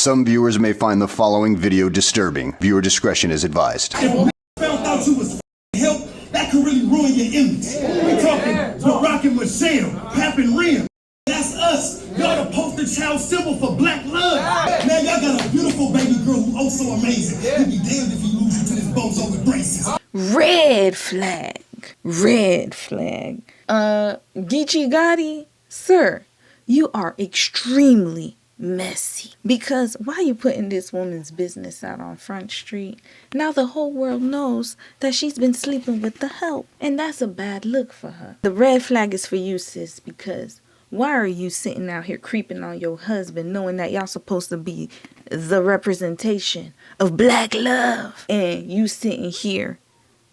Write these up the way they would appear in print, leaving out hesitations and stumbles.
Some viewers may find the following video disturbing. Viewer discretion is advised. If a found out you was help, that could really ruin your image. We're talking Barack and Michelle, Pap and Rim. That's us. Y'all the poster child symbol for black love. Man, y'all got a beautiful baby girl who oh so amazing. You'd be damned if you lose you to this bozo with braces. Red flag. Red flag. Geechee Gotti, sir, you are extremely messy. Because why you putting this woman's business out on Front Street? Now the whole world knows that she's been sleeping with the help. And that's a bad look for her. The red flag is for you, sis, because why are you sitting out here creeping on your husband knowing that y'all supposed to be the representation of black love? And you sitting here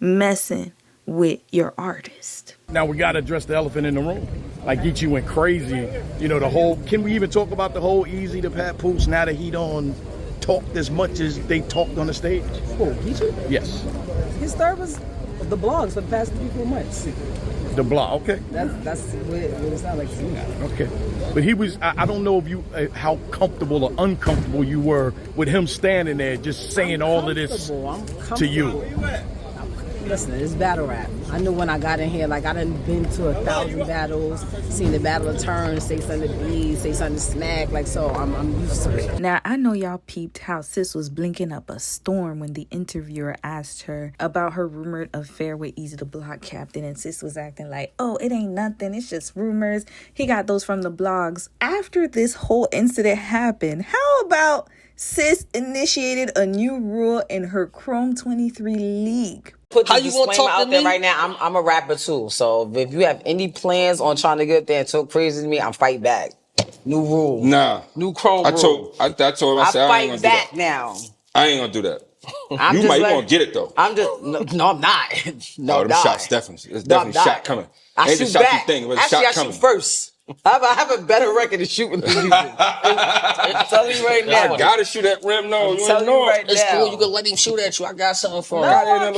messing with your artist. Now we got to address the elephant in the room. Like Geechee went crazy. You know, the whole, can we even talk about the whole Eazy to Papoose now that he don't talk as much as they talked on the stage? Who, Geechee? Yes. His star was the blogs for the past 3-4 months. The blog, okay. That's what it sounds like to me. Okay. But he was, I don't know if you, how comfortable or uncomfortable you were with him standing there just saying all of this to you. Listen, it's battle rap. I knew when I got in here, like I done been to 1,000 battles, seen the battle of turns, say something to B, say something to smack, like so I'm used to it. Now, I know y'all peeped how sis was blinking up a storm when the interviewer asked her about her rumored affair with Eazy the Block Captain, and sis was acting like, oh, it ain't nothing, it's just rumors. He got those from the blogs. After this whole incident happened, how about sis initiated a new rule in her Chrome 23 league? Put the disclaimer out there right now. I'm a rapper too, so if you have any plans on trying to get there and talk crazy to me, I'm fight back. New rule. Nah. New Chrome rule. I told him, I said, I ain't gonna fight back do that. now. I ain't gonna do that. You might want to get it though. I'm just no, I'm not. No, them shots definitely. There's definitely a shot coming. I Ain't shoot the shot back. you think, but Actually, shot I coming. shoot first. I have a better record of shooting than you do. I'm telling you right now. I gotta shoot at rim. No, you ain't know it. It's cool. You can let him shoot at you. I got something for him. I don't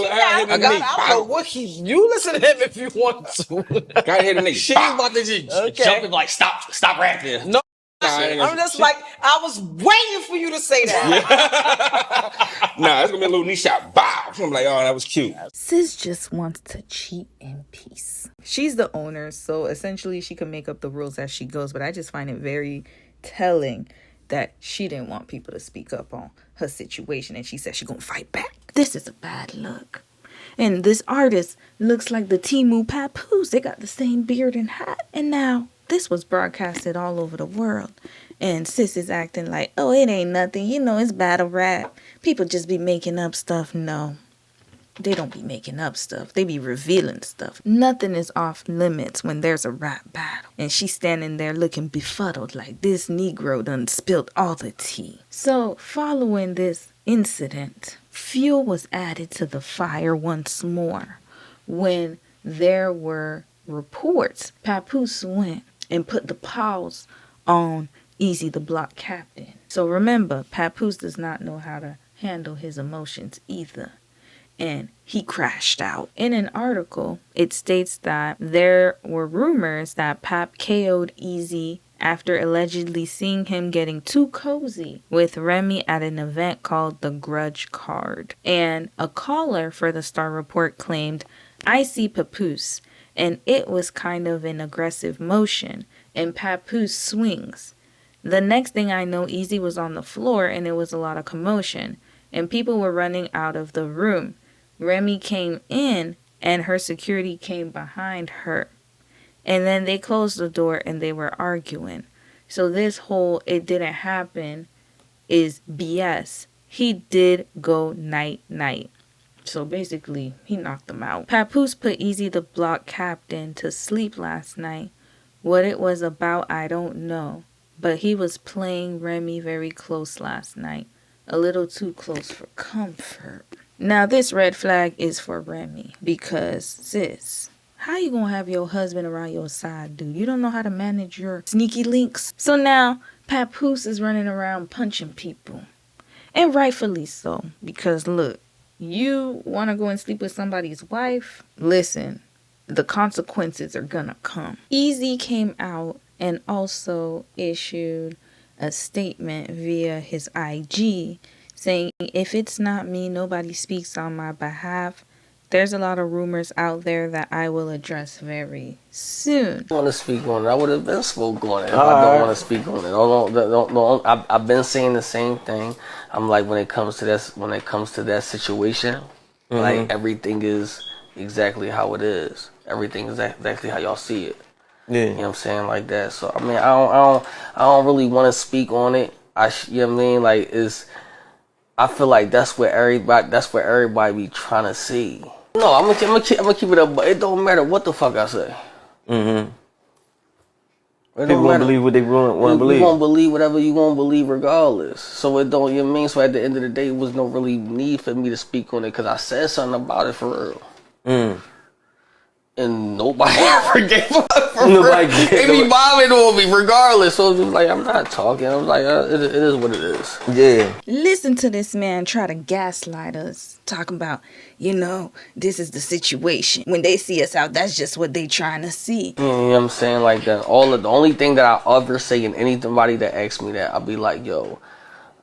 know what he. You listen to him if you want to. Gotta hit a nigga. She ain't about to just jump and like stop rapping. No. I'm just like, I was waiting for you to say that. Nah, it's gonna be a little knee shot. Bow. I'm like, oh, that was cute. Sis just wants to cheat in peace. She's the owner, so essentially she can make up the rules as she goes, but I just find it very telling that she didn't want people to speak up on her situation, and she said she's gonna fight back. This is a bad look. And this artist looks like the Timu Papoose. They got the same beard and hat. And now this was broadcasted all over the world. And sis is acting like, oh, it ain't nothing. You know, it's battle rap. People just be making up stuff. No, they don't be making up stuff. They be revealing stuff. Nothing is off limits when there's a rap battle. And she's standing there looking befuddled like this Negro done spilled all the tea. So following this incident, fuel was added to the fire once more when there were reports. Papoose went and put the pause on Eazy the Block Captain. So remember, Papoose does not know how to handle his emotions either. And he crashed out. In an article, it states that there were rumors that Pap KO'd Eazy after allegedly seeing him getting too cozy with Remy at an event called the Grudge Card. And a caller for the Star Report claimed, I see Papoose, and it was kind of an aggressive motion, and Papoose swings. The next thing I know, Eazy was on the floor, and it was a lot of commotion, and people were running out of the room. Remy came in, and her security came behind her. And then they closed the door, and they were arguing. So this whole it didn't happen is BS. He did go night-night. So basically, he knocked them out. Papoose put Eazy the Block Captain to sleep last night. What it was about, I don't know. But he was playing Remy very close last night. A little too close for comfort. Now, this red flag is for Remy. Because, sis, how you gonna have your husband around your side, dude? You don't know how to manage your sneaky links. So now, Papoose is running around punching people. And rightfully so. Because, look, you want to go and sleep with somebody's wife? Listen, the consequences are gonna come. Eazy came out and also issued a statement via his IG saying, if it's not me, nobody speaks on my behalf. There's a lot of rumors out there that I will address very soon. I want to speak on it. I would have been spoke on it if I don't want to speak on it. Don't. I've been saying the same thing. I'm like, when it comes to that situation, like everything is exactly how it is. Everything is exactly how y'all see it. Yeah. You know what I'm saying, like that. So I mean, I don't really want to speak on it. You know what I mean? Like, I feel like that's what everybody be trying to see. No, I'm gonna keep it up, but it don't matter what the fuck I say. People won't believe what they want to believe. You won't believe whatever you won't believe regardless. So it don't, you know what I mean? So at the end of the day, it was no really need for me to speak on it because I said something about it for real. And nobody ever gave up for real. They be bombing on me regardless. So it's like, I'm not talking. I was like, it is what it is. Yeah. Listen to this man try to gaslight us, talking about, this is the situation. When they see us out, that's just what they trying to see. You know what I'm saying? Like that. The only thing that I ever say in anybody that asks me that, I'll be like, yo,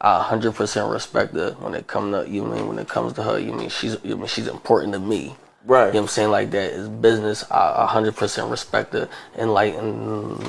I 100% respect her when it comes to when it comes to her. She's important to me. Right. You know what I'm saying? Like that is business. I 100% respect her, and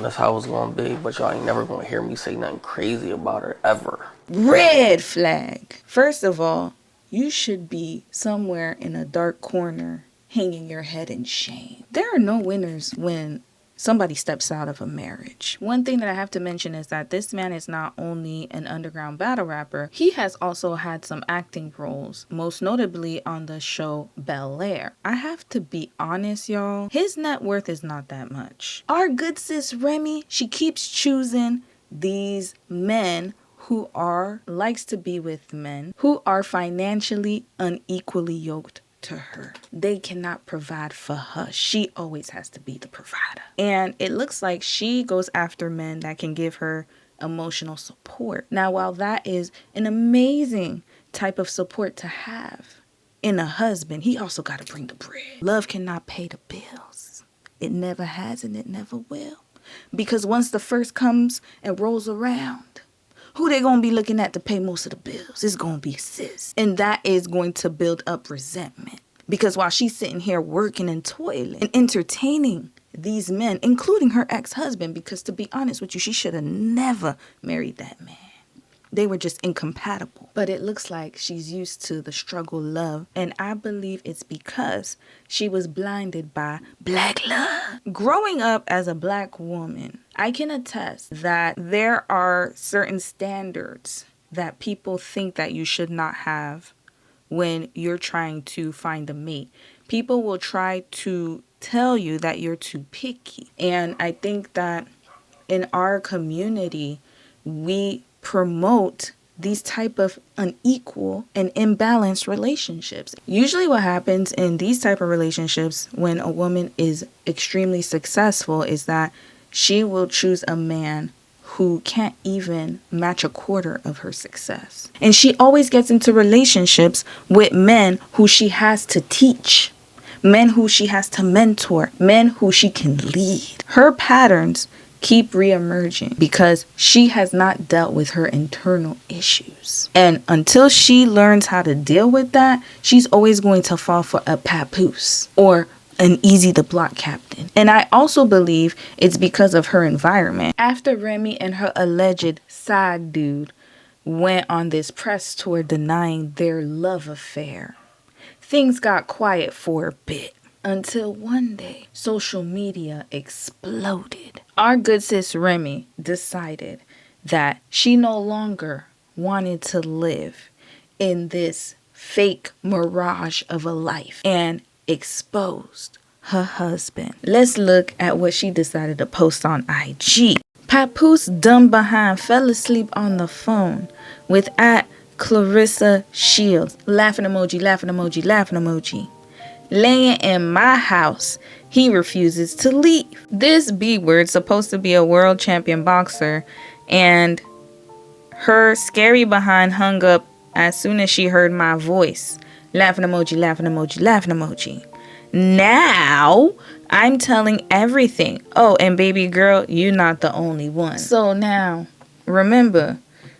that's how it's gonna be. But y'all ain't never gonna hear me say nothing crazy about her ever. Red flag. First of all, you should be somewhere in a dark corner hanging your head in shame. There are no winners when somebody steps out of a marriage. One thing that I have to mention is that this man is not only an underground battle rapper, he has also had some acting roles, most notably on the show Bel Air. I have to be honest, y'all, his net worth is not that much. Our good sis Remy, she keeps choosing these men who likes to be with men who are financially unequally yoked to her. They cannot provide for her. She always has to be the provider. And it looks like she goes after men that can give her emotional support. Now, while that is an amazing type of support to have in a husband, he also got to bring the bread. Love cannot pay the bills. It never has and it never will. Because once the first comes and rolls around, who they gonna be looking at to pay most of the bills? It's gonna be sis. And that is going to build up resentment. Because while she's sitting here working and toiling and entertaining these men, including her ex-husband, because to be honest with you, she should have never married that man. They were just incompatible. But it looks like she's used to the struggle love. And I believe it's because she was blinded by black love. Growing up as a black woman, I can attest that there are certain standards that people think that you should not have when you're trying to find a mate. People will try to tell you that you're too picky. And I think that in our community, we promote these type of unequal and imbalanced relationships. Usually what happens in these type of relationships when a woman is extremely successful is that she will choose a man who can't even match a quarter of her success. And she always gets into relationships with men who she has to teach, men who she has to mentor, men who she can lead. Her patterns keep re-emerging because she has not dealt with her internal issues. And until she learns how to deal with that, she's always going to fall for a Papoose or an Eazy the block captain. And I also believe it's because of her environment. After Remy and her alleged side dude went on this press tour denying their love affair, things got quiet for a bit. Until one day, social media exploded. Our good sis Remy decided that she no longer wanted to live in this fake mirage of a life and exposed her husband. Let's look at what she decided to post on IG. Papoose dumb behind fell asleep on the phone with @Clarissa Shields. Laughing emoji, laughing emoji, laughing emoji. Laying in my house, he refuses to leave. This B-word supposed to be a world champion boxer, and her scary behind hung up as soon as she heard my voice. Laughing emoji, laughing emoji, laughing emoji. Now I'm telling everything. Oh, and baby girl, you're not the only one. So now Remember,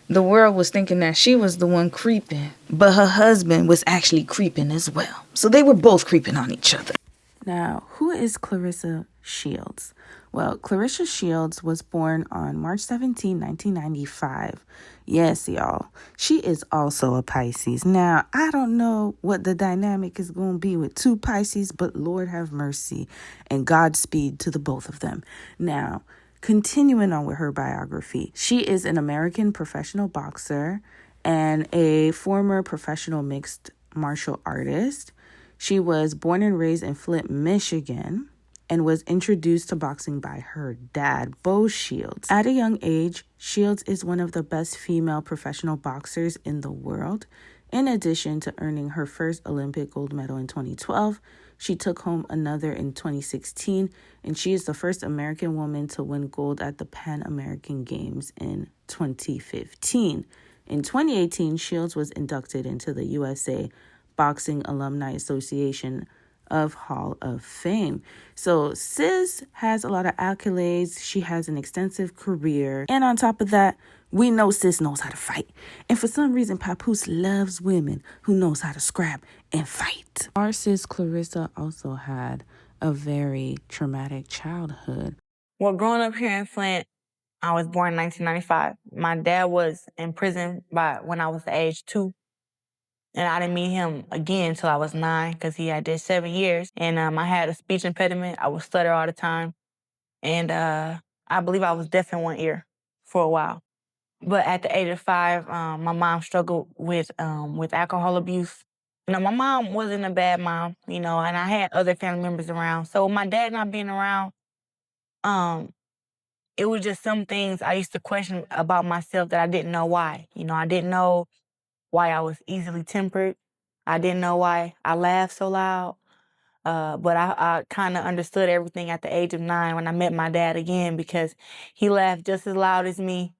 the world was thinking that she was the one creeping, but her husband was actually creeping as well. So they were both creeping on each other. Now, who is Claressa Shields? Well, Claressa Shields was born on March 17, 1995. Yes, y'all. She is also a Pisces. Now, I don't know what the dynamic is going to be with two Pisces, but Lord have mercy and Godspeed to the both of them. Now, continuing on with her biography, she is an American professional boxer and a former professional mixed martial artist. She was born and raised in Flint, Michigan, and was introduced to boxing by her dad, Bo Shields. At a young age, Shields is one of the best female professional boxers in the world. In addition to earning her first Olympic gold medal in 2012, she took home another in 2016, and she is the first American woman to win gold at the Pan American Games in 2015. In 2018, Shields was inducted into the USA Boxing Alumni Association of Hall of Fame. So sis has a lot of accolades. She has an extensive career. And on top of that, we know sis knows how to fight. And for some reason, Papoose loves women who knows how to scrap and fight. Our sis Claressa also had a very traumatic childhood. Well, growing up here in Flint, I was born in 1995. My dad was in prison when I was the age 2. And I didn't meet him again until I was 9 because he had did 7 years. And I had a speech impediment. I would stutter all the time. And I believe I was deaf in one ear for a while. But at the age of 5, my mom struggled with alcohol abuse. You know, my mom wasn't a bad mom, you know, and I had other family members around. So with my dad not being around, it was just some things I used to question about myself that I didn't know why. You know, I didn't know why I was easily tempered. I didn't know why I laughed so loud. But I kind of understood everything at the age of 9 when I met my dad again because he laughed just as loud as me.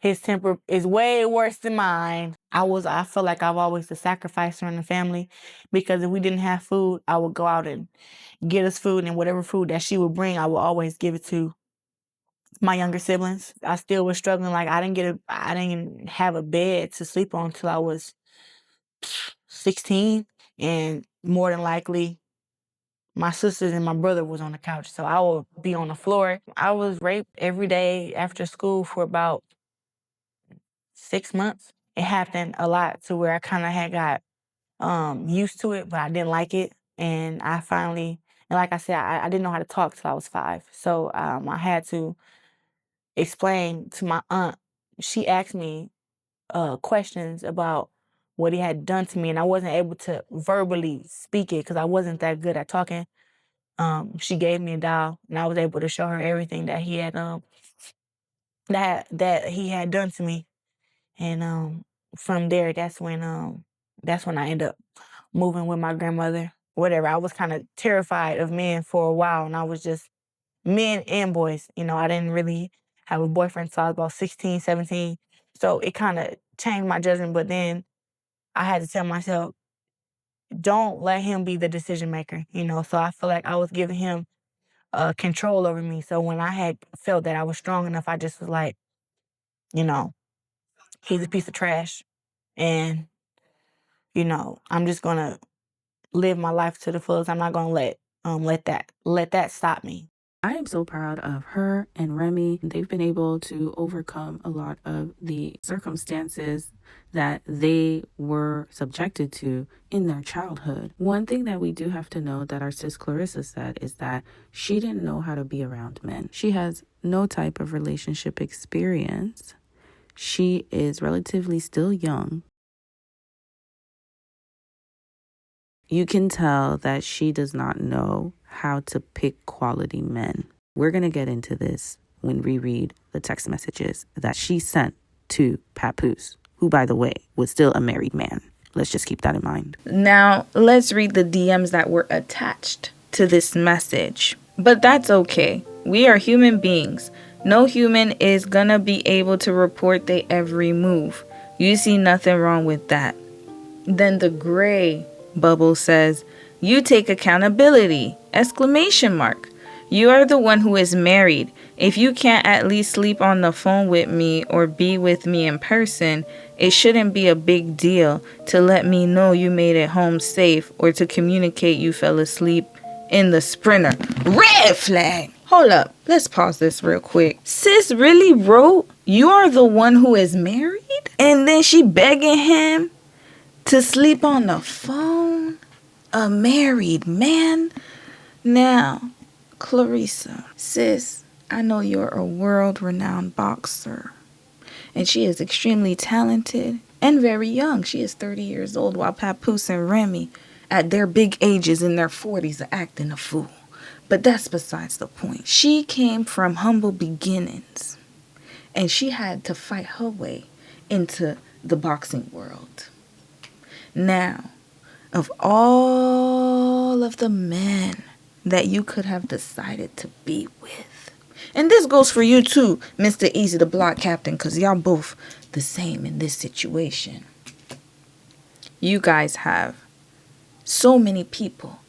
His temper is way worse than mine. I feel like I've always the sacrificer in the family because if we didn't have food, I would go out and get us food, and whatever food that she would bring, I would always give it to my younger siblings. I still was struggling. Like I didn't have a bed to sleep on until I was 16, and more than likely my sisters and my brother was on the couch, so I would be on the floor. I was raped every day after school for about 6 months. It happened a lot to where I kind of had got used to it, but I didn't like it. And I finally, and like I said, I didn't know how to talk till I was 5. So I had to explain to my aunt. She asked me questions about what he had done to me, and I wasn't able to verbally speak it because I wasn't that good at talking. She gave me a doll, and I was able to show her everything that he had that he had done to me. And from there, that's when I ended up moving with my grandmother. Whatever, I was kind of terrified of men for a while, and I was just men and boys. You know, I didn't really have a boyfriend until I was about 16, 17. So it kind of changed my judgment, but then I had to tell myself, don't let him be the decision maker, you know? So I feel like I was giving him control over me. So when I had felt that I was strong enough, I just was like, you know, he's a piece of trash. And, you know, I'm just gonna live my life to the fullest. I'm not gonna let that stop me. I am so proud of her and Remy. They've been able to overcome a lot of the circumstances that they were subjected to in their childhood. One thing that we do have to know that our sis Claressa said is that she didn't know how to be around men. She has no type of relationship experience. She is relatively still young. You can tell that she does not know how to pick quality men. We're going to get into this when we read the text messages that she sent to Papoose, who, by the way, was still a married man. Let's just keep that in mind. Now, let's read the DMs that were attached to this message. But that's okay. We are human beings. No human is going to be able to report their every move. You see nothing wrong with that. Then the gray bubble says, you take accountability! ! You are the one who is married. If you can't at least sleep on the phone with me or be with me in person, it shouldn't be a big deal to let me know you made it home safe or to communicate you fell asleep in the Sprinter. Red flag. Hold up. Let's pause this real quick. Sis really wrote, "You're the one who is married?" And then she begging him to sleep on the phone? A married man? Now, Claressa, sis, I know you're a world-renowned boxer. And she is extremely talented and very young. She is 30 years old, while Papoose and Remy, at their big ages in their 40s, are acting a fool. But that's besides the point. She came from humble beginnings, and she had to fight her way into the boxing world. Now, of all of the men that you could have decided to be with, and this goes for you too, Mr. Eazy, the block captain, because y'all both the same in this situation. You guys have so many people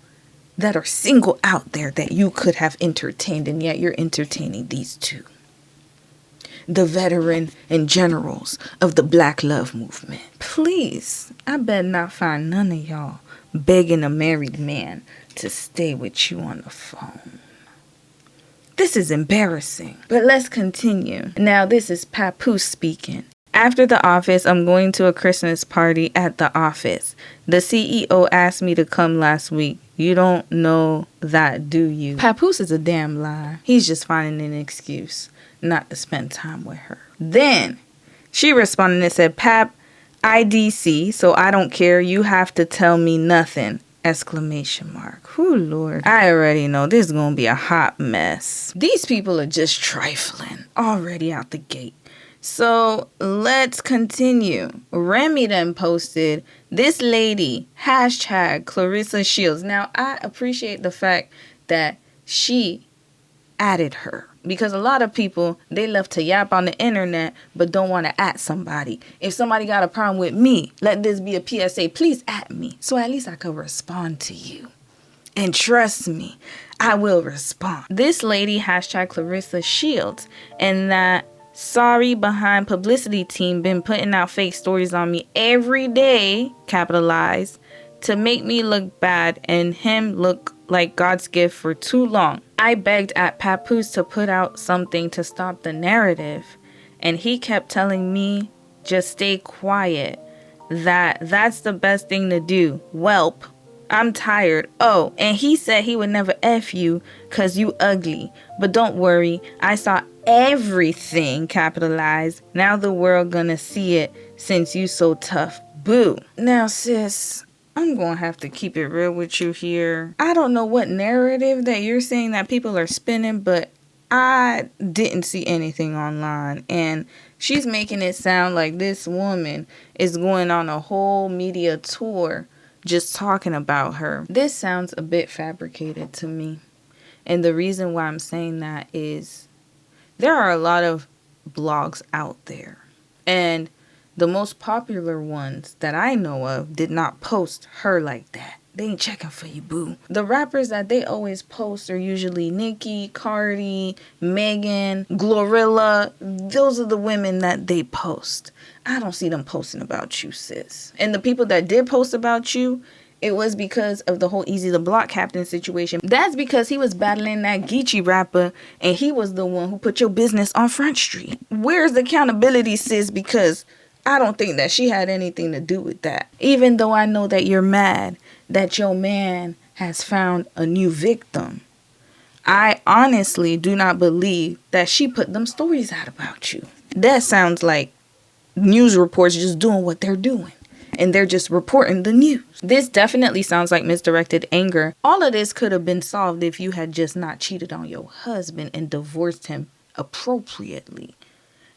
that are single out there that you could have entertained, and yet you're entertaining these two. The veteran and generals of the Black Love movement. Please, I better not find none of y'all begging a married man to stay with you on the phone. This is embarrassing. But let's continue. Now, this is Papoose speaking. After the office, I'm going to a Christmas party at the office. The CEO asked me to come last week. You don't know that, do you? Papoose is a damn lie. He's just finding an excuse not to spend time with her. Then she responded and said, "Pap, IDC, so I don't care. You have to tell me nothing." Exclamation mark. Whew, Lord. I already know this is going to be a hot mess. These people are just trifling already out the gate. So let's continue. Remy then posted, "This lady, hashtag Claressa Shields." Now, I appreciate the fact that she added her, because a lot of people, they love to yap on the internet but don't want to at somebody. If somebody got a problem with me, let this be a PSA, please at me, so at least I could respond to you. And trust me, I will respond. This lady, hashtag Claressa Shields, and that sorry behind publicity team been putting out fake stories on me every day, capitalized, to make me look bad and him look like God's gift for too long. I begged at Papoose to put out something to stop the narrative, and he kept telling me just stay quiet, that's the best thing to do. Welp, I'm tired. Oh, and he said he would never F you cause you ugly. But don't worry, I saw everything, capitalized. Now the world gonna see it since you so tough. Boo. Now, sis, I'm gonna have to keep it real with you here. I don't know what narrative that you're saying that people are spinning, but I didn't see anything online. And she's making it sound like this woman is going on a whole media tour just talking about her. This sounds a bit fabricated to me. And the reason why I'm saying that is there are a lot of blogs out there. And the most popular ones that I know of did not post her like that. They ain't checking for you, boo. The rappers that they always post are usually Nicki, Cardi, Megan, Glorilla. Those are the women that they post. I don't see them posting about you, sis. And the people that did post about you, it was because of the whole Eazy the Block Captain situation. That's because he was battling that Geechee rapper, and he was the one who put your business on Front Street. Where's the accountability, sis? Because I don't think that she had anything to do with that. Even though I know that you're mad that your man has found a new victim, I honestly do not believe that she put them stories out about you. That sounds like news reports just doing what they're doing, and they're just reporting the news. This definitely sounds like misdirected anger. All of this could have been solved if you had just not cheated on your husband and divorced him appropriately.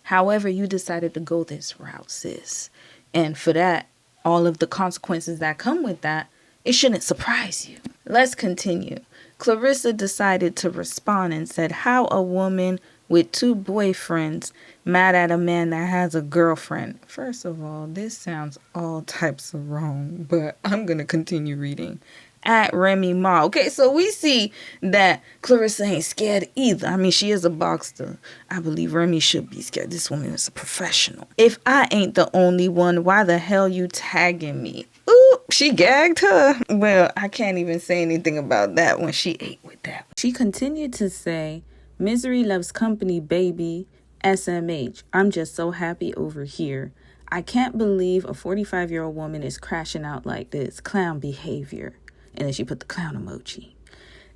However, you decided to go this route, sis. And for that, all of the consequences that come with that, it shouldn't surprise you. Let's continue. Claressa decided to respond and said, "How a woman with 2 boyfriends mad at a man that has a girlfriend?" First of all, this sounds all types of wrong, but I'm going to continue reading. at Remy Ma. Okay, so we see that Claressa ain't scared either. I mean, she is a boxer. I believe Remy should be scared. This woman is a professional. If I ain't the only one, why the hell you tagging me? Ooh, she gagged her. Well, I can't even say anything about that when she ate with that. She continued to say, "Misery loves company, baby. SMH. I'm just so happy over here. I can't believe a 45-year-old woman is crashing out like this. Clown behavior." And then she put the clown emoji.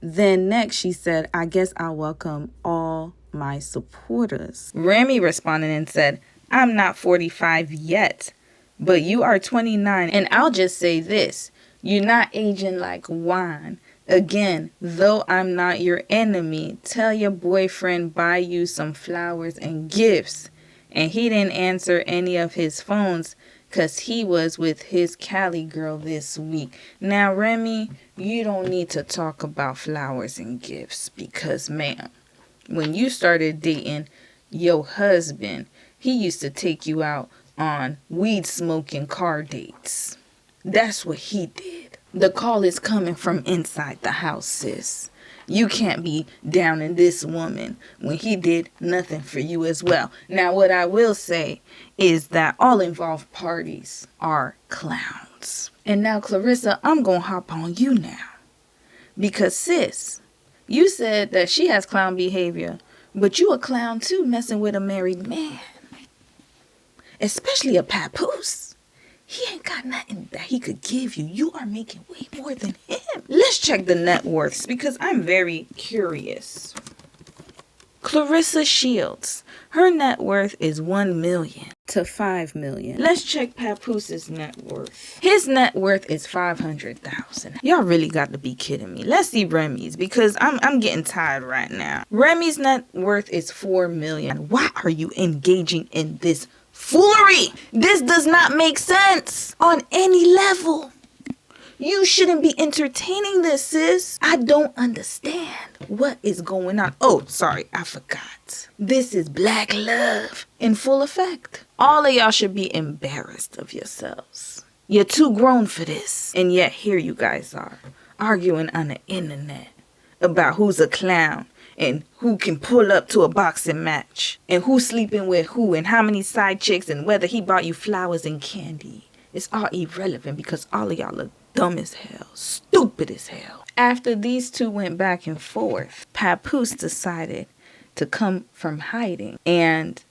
Then next she said, "I guess I'll welcome all my supporters." Remy responded and said, "I'm not 45 yet, but you are 29. And I'll just say this. You're not aging like wine. Again, though I'm not your enemy, tell your boyfriend buy you some flowers and gifts." And he didn't answer any of his phones because he was with his Cali girl this week. Now, Remy, you don't need to talk about flowers and gifts because, ma'am, when you started dating your husband, he used to take you out on weed smoking car dates. That's what he did. The call is coming from inside the house, sis. You can't be down in this woman when he did nothing for you as well. Now, what I will say is that all involved parties are clowns. And now, Claressa, I'm going to hop on you now. Because, sis, you said that she has clown behavior, but you a clown too, messing with a married man. Especially a Papoose. He ain't got nothing that he could give you. You are making way more than him. Let's check the net worths because I'm very curious. Claressa Shields. Her net worth is $1 million to $5 million. Let's check Papoose's net worth. His net worth is $500,000. Y'all really got to be kidding me. Let's see Remy's because I'm getting tired right now. Remy's net worth is $4 million. Why are you engaging in this foolery? This does not make sense on any level. You shouldn't be entertaining this, sis. I don't understand what is going on. Oh, sorry, I forgot. This is black love in full effect. All of y'all should be embarrassed of yourselves. You're too grown for this. And yet here you guys are, arguing on the internet about who's a clown and who can pull up to a boxing match and who's sleeping with who and how many side chicks and whether he bought you flowers and candy. It's all irrelevant because all of y'all look dumb as hell, stupid as hell. After these two went back and forth, Papoose decided to come from hiding and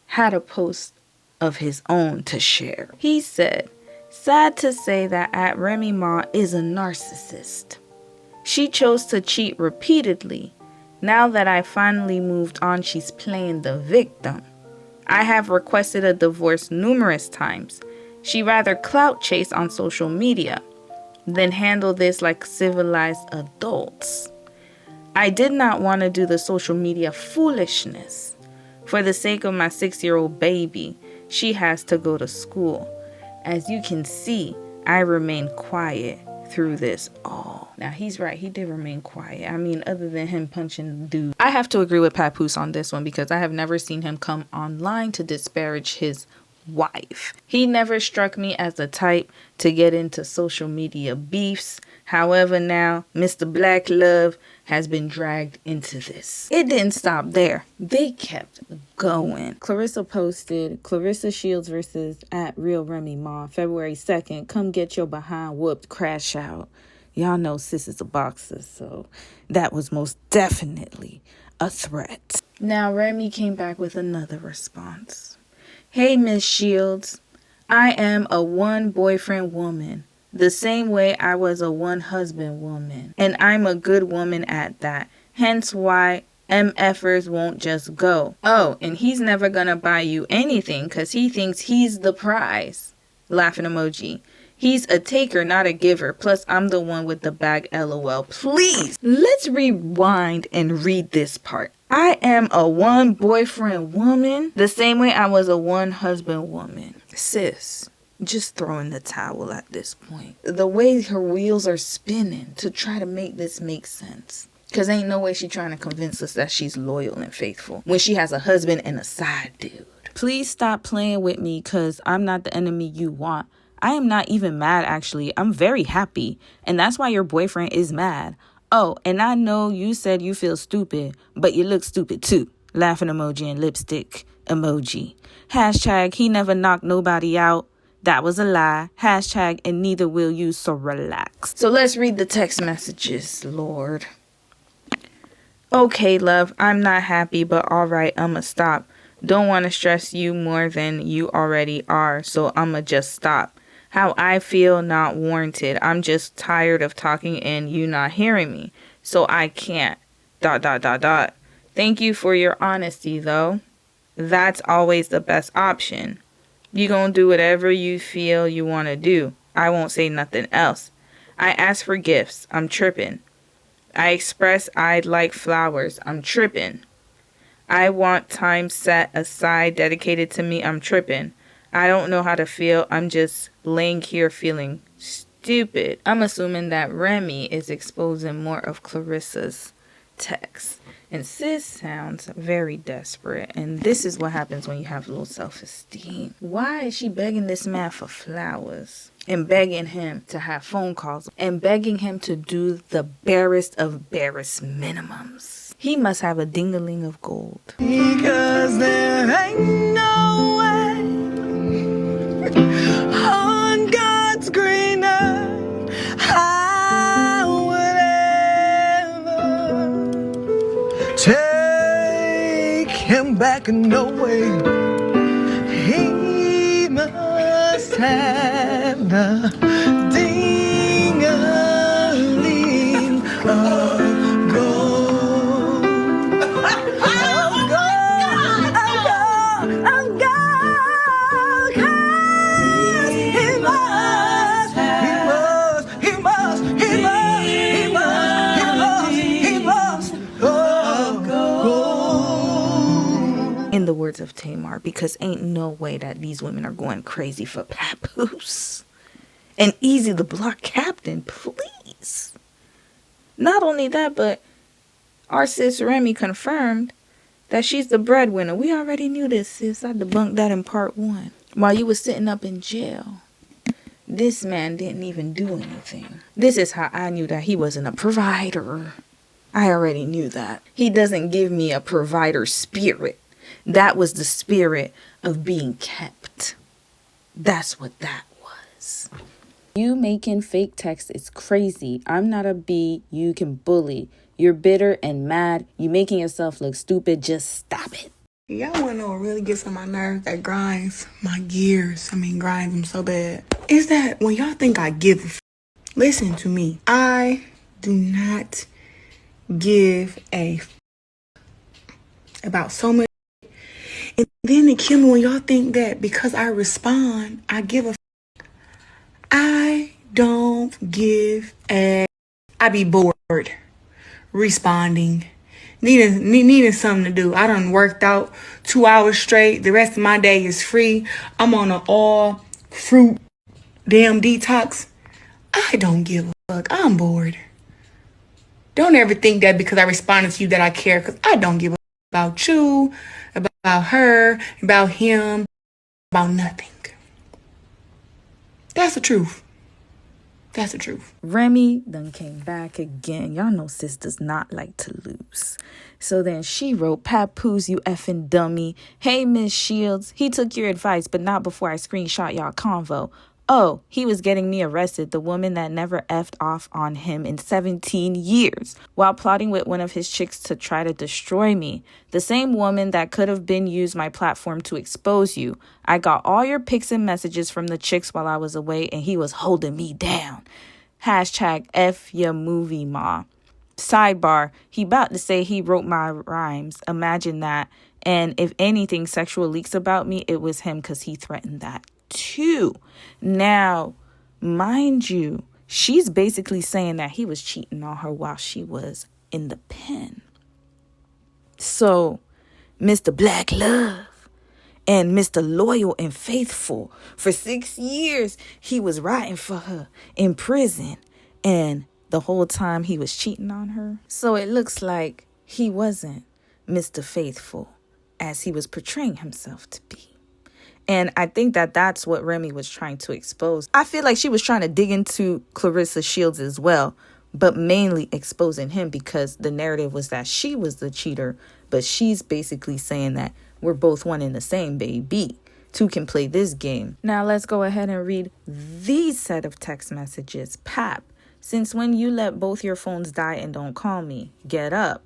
had a post of his own to share. He said, "Sad to say that at Remy Ma is a narcissist. She chose to cheat repeatedly. Now that I finally moved on, she's playing the victim. I have requested a divorce numerous times. She rather clout chase on social media than handle this like civilized adults. I did not want to do the social media foolishness. For the sake of my 6-year-old baby, she has to go to school. As you can see, I remain quiet through this all." Now, he's right. He did remain quiet. I mean, other than him punching the dude. I have to agree with Papoose on this one because I have never seen him come online to disparage his wife. He never struck me as the type to get into social media beefs. However, now Mr. Black Love has been dragged into this. It didn't stop there. They kept going. Claressa posted Claressa Shields versus at Real Remy Ma, February 2nd. Come get your behind whooped, crash out. Y'all know sis is a boxer, so that was most definitely a threat. Now Remy came back with another response. "Hey, Miss Shields, I am a one boyfriend woman, the same way I was a one husband woman, and I'm a good woman at that. Hence why MFers won't just go. Oh, and he's never gonna buy you anything because he thinks he's the prize." Laughing emoji. "He's a taker, not a giver. Plus, I'm the one with the bag, LOL. Please, let's rewind and read this part. I am a one boyfriend woman, the same way I was a one husband woman." Sis, just throw in the towel at this point. The way her wheels are spinning to try to make this make sense. Because ain't no way she trying to convince us that she's loyal and faithful when she has a husband and a side dude. Please stop playing with me because I'm not the enemy you want. I am not even mad, actually. I'm very happy. And that's why your boyfriend is mad. Oh, and I know you said you feel stupid, but you look stupid too. Laughing emoji and lipstick emoji. Hashtag he never knocked nobody out. That was a lie. Hashtag and neither will you, so relax. So let's read the text messages, Lord. Okay, love, I'm not happy, but alright, I'ma stop. Don't want to stress you more than you already are, so I'ma just stop. How I feel not warranted. I'm just tired of talking and you not hearing me, so I can't. ... Thank you for your honesty, though. That's always the best option. You gonna do whatever you feel you want to do. I won't say nothing else. I asked for gifts. I'm tripping. I express I'd like flowers. I'm tripping. I want time set aside dedicated to me. I'm tripping. I don't know how to feel. I'm just laying here feeling stupid. I'm assuming that Remy is exposing more of Clarissa's text. And sis sounds very desperate. And this is what happens when you have low self-esteem. Why is she begging this man for flowers? And begging him to have phone calls? And begging him to do the barest of barest minimums? He must have a ding-a-ling of gold. Because there ain't no way on God's green earth I would ever take him back. No way. He must have the ding-a-ling of gold. In the words of Tamar, because ain't no way that these women are going crazy for Papoose and Eazy the block captain, please. Not only that, but our sis Remy confirmed that she's the breadwinner. We already knew this, sis. I debunked that in part 1. While you was sitting up in jail, this man didn't even do anything. This is how I knew that he wasn't a provider. I already knew that. He doesn't give me a provider spirit. That was the spirit of being kept. That's what that was. You making fake text is crazy. I'm not a B you can bully. You're bitter and mad. You making yourself look stupid. Just stop it. Y'all want to know what really gets on my nerves, that grinds my gears. Grinds them so bad. Is that when y'all think I give a f***, listen to me. I do not give a f*** about so much. And then it kill me when y'all think that because I respond, I give a f***. I don't give a... I be bored responding. Needing something to do. I done worked out 2 hours straight. The rest of my day is free. I'm on an all fruit damn detox. I don't give a fuck. I'm bored. Don't ever think that because I responded to you that I care, because I don't give a fuck about you, about her, about him, about nothing. That's the truth. That's the truth. Remy done came back again. Y'all know sis does not like to lose. So then she wrote, Papoose, you effing dummy. Hey, Miss Shields, he took your advice, but not before I screenshot y'all convo. Oh, he was getting me arrested, the woman that never effed off on him in 17 years, while plotting with one of his chicks to try to destroy me. The same woman that could have been used my platform to expose you. I got all your pics and messages from the chicks while I was away, and he was holding me down. Hashtag F ya movie ma. Sidebar, he about to say he wrote my rhymes. Imagine that. And if anything sexual leaks about me, it was him because he threatened that too. Now, mind you, she's basically saying that he was cheating on her while she was in the pen. So, Mr. Black Love and Mr. Loyal and Faithful, for 6 years, he was riding for her in prison. And the whole time he was cheating on her. So it looks like he wasn't Mr. Faithful as he was portraying himself to be. And I think that that's what Remy was trying to expose. I feel like she was trying to dig into Clarissa Shields as well, but mainly exposing him because the narrative was that she was the cheater, but she's basically saying that we're both one and the same, baby. Two can play this game. Now let's go ahead and read these set of text messages. Pap, since when you let both your phones die and don't call me? Get up.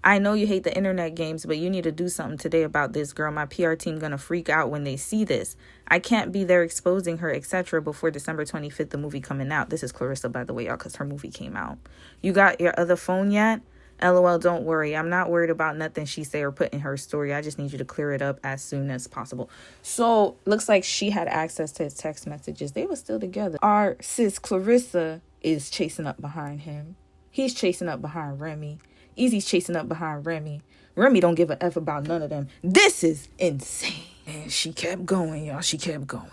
I know you hate the internet games, but you need to do something today about this, girl. My PR team gonna freak out when they see this. I can't be there exposing her, etc. before December 25th, the movie coming out. This is Clarissa, by the way, y'all, because her movie came out. You got your other phone yet? LOL, don't worry. I'm not worried about nothing she say or put in her story. I just need you to clear it up as soon as possible. So, looks like she had access to his text messages. They were still together. Our sis Clarissa is chasing up behind him. He's chasing up behind Remy. Eazy's chasing up behind Remy. Remy don't give a F about none of them. This is insane. And she kept going, y'all. She kept going.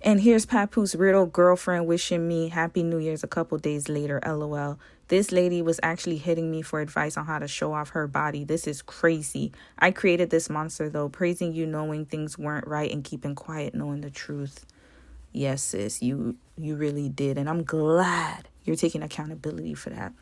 And here's Papoose riddle girlfriend wishing me Happy New Year's a couple days later, LOL. This lady was actually hitting me for advice on how to show off her body. This is crazy. I created this monster, though, praising you knowing things weren't right and keeping quiet knowing the truth. Yes, sis, you really did. And I'm glad you're taking accountability for that.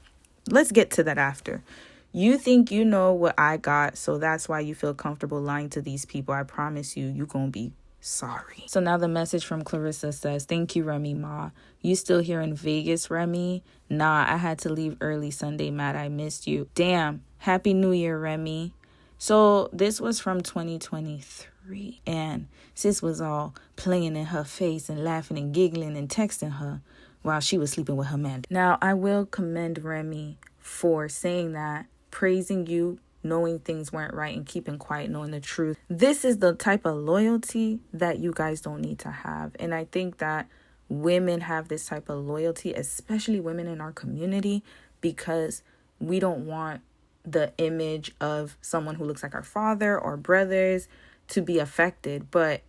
Let's get to that after. You think you know what I got, so that's why you feel comfortable lying to these people. I promise you gonna be sorry. So now the message from Clarissa says, thank you, Remy Ma. You still here in Vegas, Remy? Nah, I had to leave early Sunday, Matt. I missed you. Damn. Happy New Year, Remy. So this was from 2023. And sis was all playing in her face and laughing and giggling and texting her while she was sleeping with her man. Now, I will commend Remy for saying that, praising you, knowing things weren't right and keeping quiet, knowing the truth. This is the type of loyalty that you guys don't need to have. And I think that women have this type of loyalty, especially women in our community, because we don't want the image of someone who looks like our father or brothers to be affected. But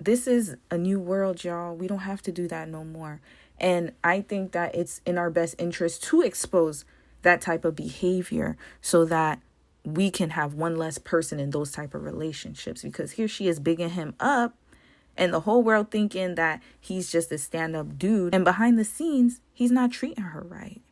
this is a new world, y'all. We don't have to do that no more. And I think that it's in our best interest to expose that type of behavior so that we can have one less person in those type of relationships, because here she is bigging him up and the whole world thinking that he's just a stand-up dude, and behind the scenes he's not treating her right.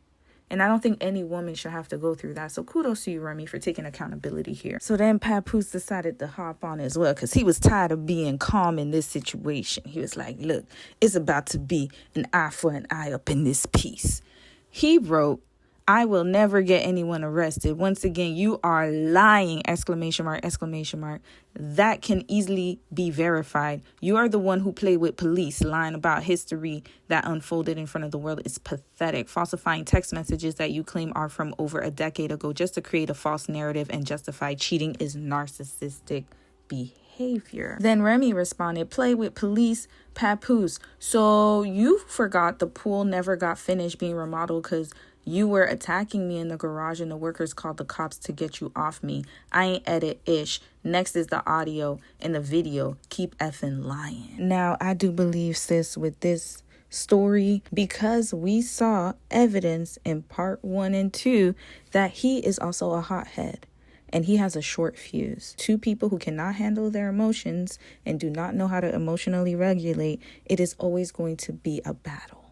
And I don't think any woman should have to go through that. So kudos to you, Remy, for taking accountability here. So then Papoose decided to hop on as well, because he was tired of being calm in this situation. He was like, look, it's about to be an eye for an eye up in this piece. He wrote, I will never get anyone arrested. Once again, you are lying, exclamation mark, exclamation mark. That can easily be verified. You are the one who played with police. Lying about history that unfolded in front of the world is pathetic. Falsifying text messages that you claim are from over a decade ago just to create a false narrative and justify cheating is narcissistic behavior. Then Remy responded, play with police, Papoose. So you forgot the pool never got finished being remodeled because you were attacking me in the garage and the workers called the cops to get you off me. I ain't edit-ish. Next is the audio and the video. Keep effing lying. Now, I do believe, sis, with this story, because we saw evidence in part 1 and 2 that he is also a hothead. And he has a short fuse. Two people who cannot handle their emotions and do not know how to emotionally regulate, it is always going to be a battle.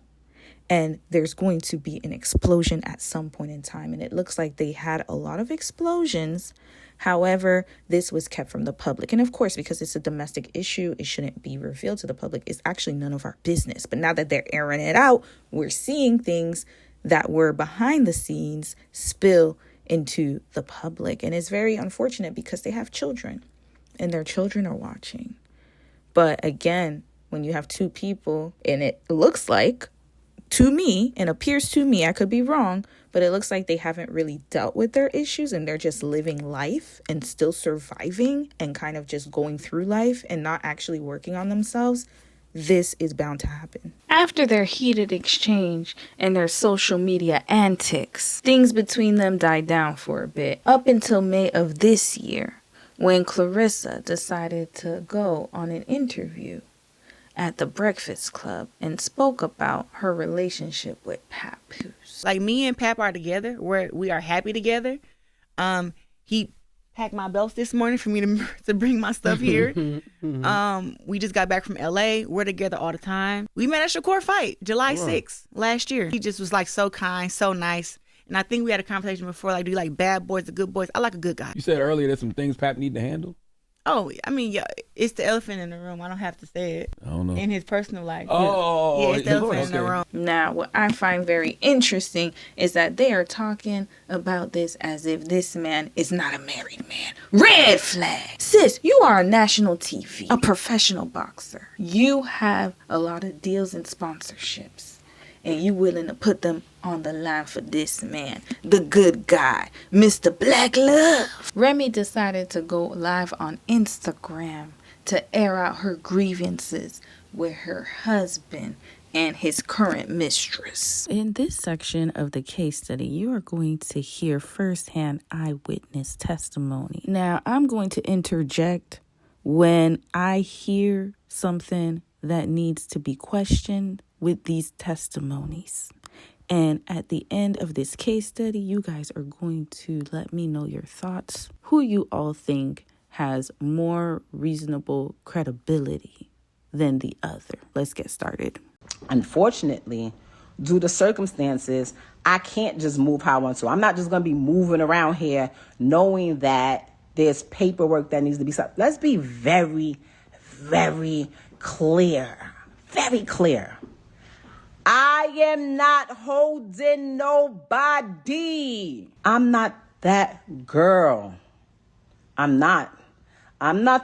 And there's going to be an explosion at some point in time. And it looks like they had a lot of explosions. However, this was kept from the public. And of course, because it's a domestic issue, it shouldn't be revealed to the public. It's actually none of our business. But now that they're airing it out, we're seeing things that were behind the scenes spill into the public. And it's very unfortunate because they have children and their children are watching. But again, when you have two people, and it looks like, to me, and appears to me, I could be wrong, but it looks like they haven't really dealt with their issues and they're just living life and still surviving and kind of just going through life and not actually working on themselves. This is bound to happen. After their heated exchange and their social media antics, things between them died down for a bit, up until May of this year, when Clarissa decided to go on an interview at the Breakfast Club and spoke about her relationship with Papoose. Like, me and Pap are together. We are happy together. He pack my belts this morning for me to bring my stuff here. We just got back from LA. We're together all the time. We met at Shakur fight, July 6th last year. He just was like so kind, so nice. And I think we had a conversation before, like, do you like bad boys or good boys? I like a good guy. You said earlier there's some things Pap need to handle? Oh, I mean, yeah, it's the elephant in the room. I don't have to say it. I don't know. In his personal life. Oh. Yeah, it's the elephant in the room. Now, what I find very interesting is that they are talking about this as if this man is not a married man. Red flag. Sis, you are on national TV, a professional boxer. You have a lot of deals and sponsorships. And you willing to put them on the line for this man, the good guy, Mr. Black Love. Remy decided to go live on Instagram to air out her grievances with her husband and his current mistress. In this section of the case study, you are going to hear firsthand eyewitness testimony. Now, I'm going to interject when I hear something that needs to be questioned with these testimonies. And at the end of this case study, you guys are going to let me know your thoughts, who you all think has more reasonable credibility than the other. Let's get started. Unfortunately, due to circumstances, I can't just move how I want to. I'm not just going to be moving around here knowing that there's paperwork that needs to be signed. Let's be very, very clear. Very clear. I am not holding nobody. I'm not that girl. I'm not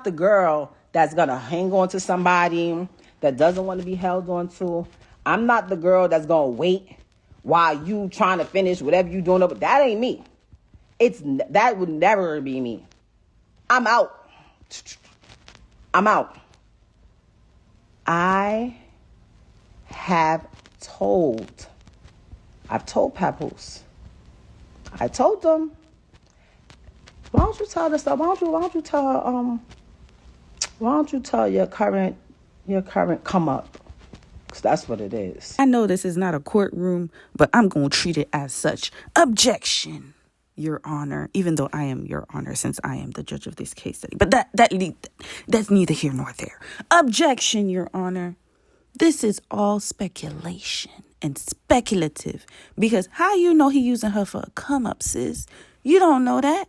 the girl that's going to hang on to somebody that doesn't want to be held on to. I'm not the girl that's going to wait while you trying to finish whatever you doing. But that ain't me. That would never be me. I'm out. I've told Papoose. I told them, why don't you tell this stuff? Why don't you tell your current come up? Because that's what it is. I know this is not a courtroom, but I'm going to treat it as such. Objection, Your Honor, even though I am Your Honor since I am the judge of this case study. But that's neither here nor there. Objection, Your Honor. This is all speculation and speculative, because how you know he using her for a come up, sis? You don't know that.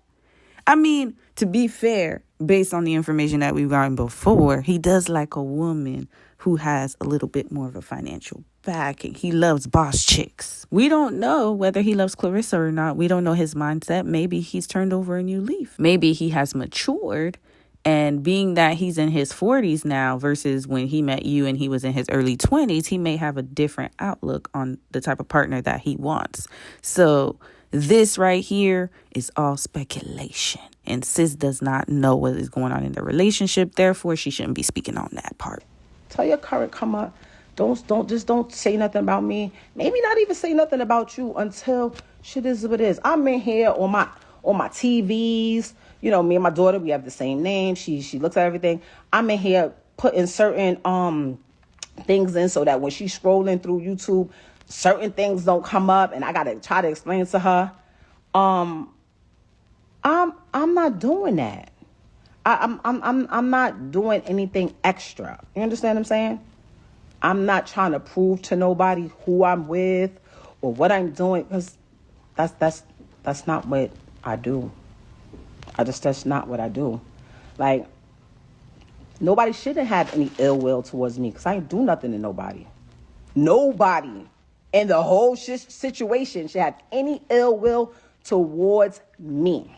I mean, to be fair, based on the information that we've gotten before, he does like a woman who has a little bit more of a financial backing. He loves boss chicks. We don't know whether he loves Claressa or not. We don't know his mindset. Maybe he's turned over a new leaf. Maybe he has matured. And being that he's in his 40s now versus when he met you and he was in his early 20s, he may have a different outlook on the type of partner that he wants. So this right here is all speculation. And sis does not know what is going on in the relationship. Therefore, she shouldn't be speaking on that part. Tell your current come up. Don't say nothing about me. Maybe not even say nothing about you until shit is what it is. I'm in here on my TVs. You know, me and my daughter, we have the same name. She looks at everything. I'm in here putting certain things in so that when she's scrolling through YouTube, certain things don't come up, and I gotta try to explain to her. I'm not doing that. I'm not doing anything extra. You understand what I'm saying? I'm not trying to prove to nobody who I'm with or what I'm doing, because that's not what I do. That's not what I do. Like, nobody shouldn't have any ill will towards me, because I ain't do nothing to nobody. Nobody in the whole situation should have any ill will towards me.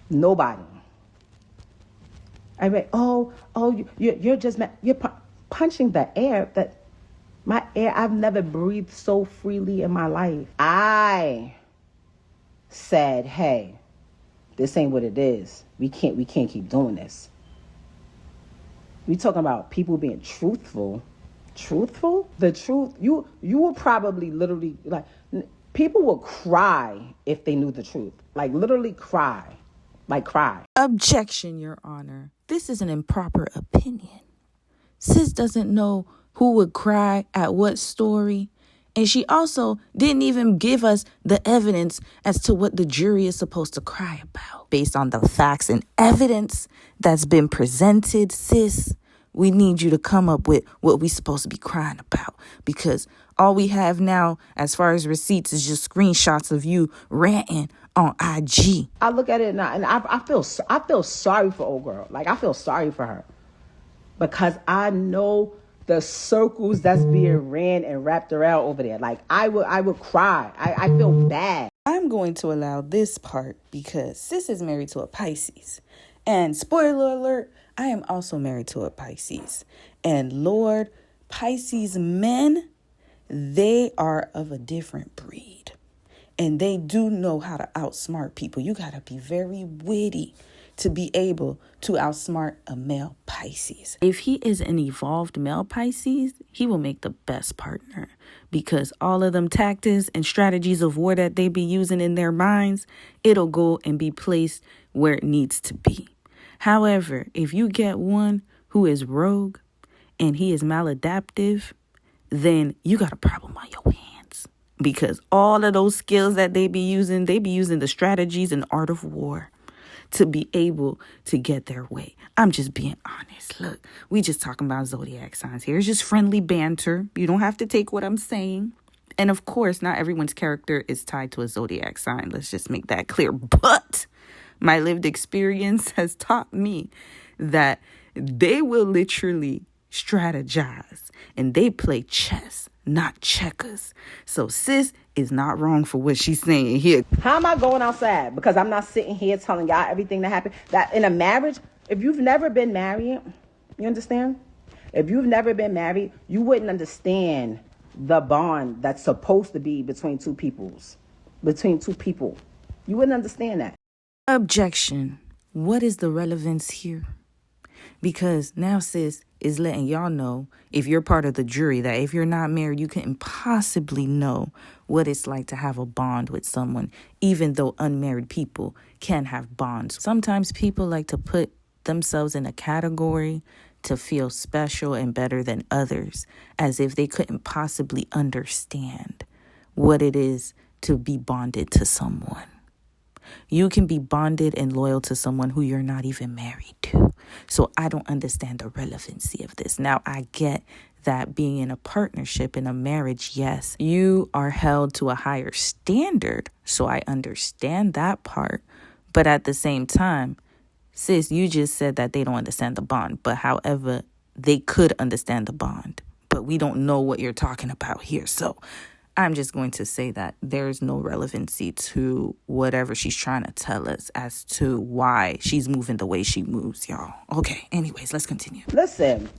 Nobody. I mean, you're just mad. You're punching the air. My air, I've never breathed so freely in my life. I said, hey, this ain't what it is. We can't keep doing this. We talking about people being truthful. Truthful? The truth, you will probably literally, like, people will cry if they knew the truth. Like, literally cry. Like, cry. Objection, Your Honor. This is an improper opinion. Sis doesn't know who would cry at what story, And she also didn't even give us the evidence as to what the jury is supposed to cry about. Based on the facts and evidence that's been presented, sis, we need you to come up with what we're supposed to be crying about. Because all we have now, as far as receipts, is just screenshots of you ranting on IG. I look at it now, and I feel sorry for old girl. Like, I feel sorry for her. Because I know the circles that's being ran and wrapped around over there. Like, I would cry. I feel bad. I'm going to allow this part because sis is married to a Pisces. And spoiler alert, I am also married to a Pisces. And Lord, Pisces men, they are of a different breed. And they do know how to outsmart people. You got to be very witty to be able to outsmart a male Pisces. If he is an evolved male Pisces, he will make the best partner, because all of them tactics and strategies of war that they be using in their minds, it'll go and be placed where it needs to be. However, if you get one who is rogue and he is maladaptive, then you got a problem on your hands, because all of those skills that they be using the strategies and art of war to be able to get their way. I'm just being honest. Look, we just talking about zodiac signs here. It's just friendly banter. You don't have to take what I'm saying. And of course, not everyone's character is tied to a zodiac sign. Let's just make that clear. But my lived experience has taught me that they will literally strategize and they play chess, not checkers. So sis is not wrong for what she's saying here. How am I going outside? Because I'm not sitting here telling y'all everything that happened. That in a marriage, if you've never been married, you understand? If you've never been married, you wouldn't understand the bond that's supposed to be between two people. You wouldn't understand that. Objection. What is the relevance here? Because now sis is letting y'all know, if you're part of the jury, that if you're not married, you couldn't possibly know what it's like to have a bond with someone, even though unmarried people can have bonds. Sometimes people like to put themselves in a category to feel special and better than others, as if they couldn't possibly understand what it is to be bonded to someone. You can be bonded and loyal to someone who you're not even married to. So I don't understand the relevancy of this. Now, I get that being in a partnership, in a marriage, yes, you are held to a higher standard. So I understand that part. But at the same time, sis, you just said that they don't understand the bond. But however, they could understand the bond. But we don't know what you're talking about here. So I'm just going to say that there's no relevancy to whatever she's trying to tell us as to why she's moving the way she moves, y'all. Okay, anyways, let's continue. Listen.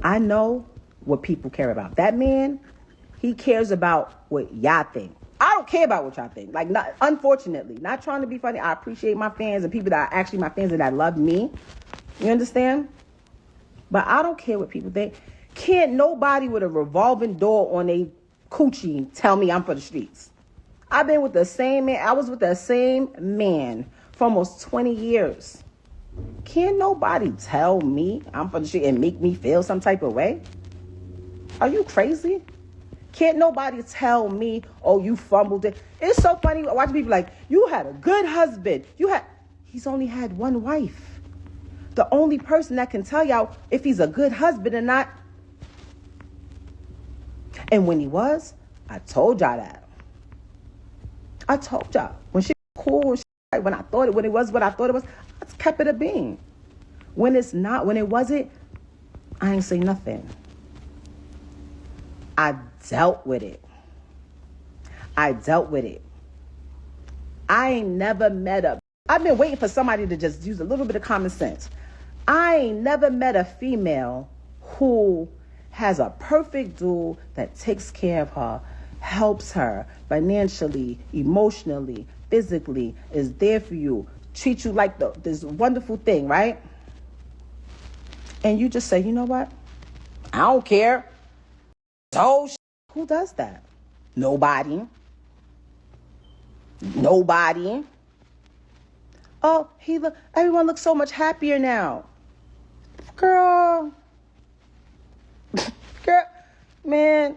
I know what people care about. That man, he cares about what y'all think. I don't care about what y'all think. Like, unfortunately, not trying to be funny. I appreciate my fans and people that are actually my fans and that love me. You understand? But I don't care what people think. Can't nobody with a revolving door on a coochie tell me I'm for the streets. I've been with the same man. I was with the same man for almost 20 years. Can't nobody tell me I'm for the street and make me feel some type of way? Are you crazy? Can't nobody tell me, oh, you fumbled it. It's so funny watching people like, you had a good husband. He's only had one wife. The only person that can tell y'all if he's a good husband or not. And when he was, I told y'all that. I told y'all. When shit was cool, when it was what I thought it was, I kept it a being. When it's not, when it wasn't, I ain't say nothing. I dealt with it. I ain't never met I've been waiting for somebody to just use a little bit of common sense. I ain't never met a female who has a perfect dude that takes care of her, helps her financially, emotionally, physically, is there for you, treats you like this wonderful thing, right? And you just say, you know what? I don't care. So who does that? Nobody. Oh, everyone looks so much happier now. Girl, Man,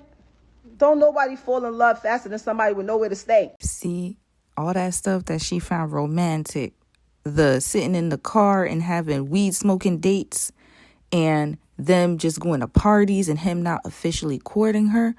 don't nobody fall in love faster than somebody with nowhere to stay. See, all that stuff that she found romantic, the sitting in the car and having weed smoking dates and them just going to parties and him not officially courting her.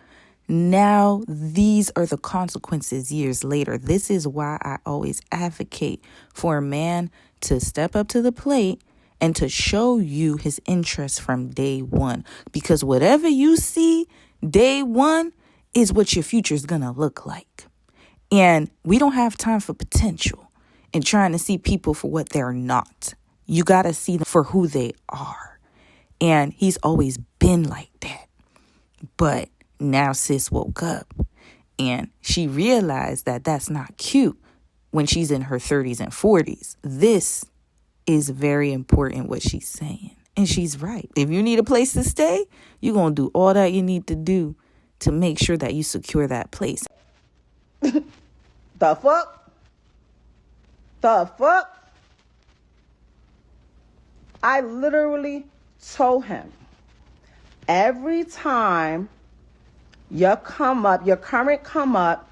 Now, these are the consequences years later. This is why I always advocate for a man to step up to the plate and to show you his interest from day one. Because whatever you see day one is what your future is going to look like. And we don't have time for potential and trying to see people for what they're not. You got to see them for who they are. And he's always been like that. But now sis woke up and she realized that that's not cute when she's in her 30s and 40s. This is very important what she's saying. And she's right. If you need a place to stay, you're going to do all that you need to do to make sure that you secure that place. The fuck? The fuck? I literally told him, every time your current come up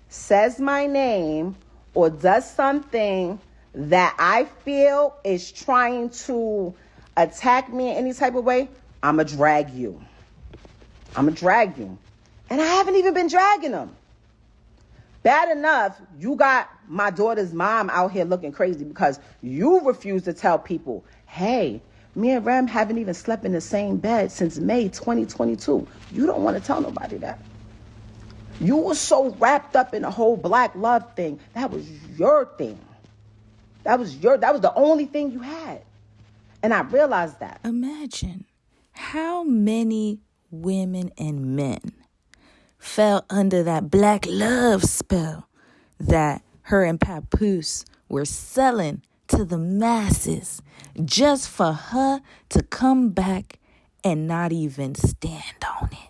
says my name or does something that I feel is trying to attack me in any type of way, I'ma drag you. I'ma drag you. And I haven't even been dragging them. Bad enough, you got my daughter's mom out here looking crazy because you refuse to tell people, hey, me and Rem haven't even slept in the same bed since May 2022. You don't want to tell nobody that. You were so wrapped up in the whole black love thing. That was your thing. That was the only thing you had. And I realized that. Imagine how many women and men fell under that black love spell that her and Papoose were selling to the masses just for her to come back and not even stand on it.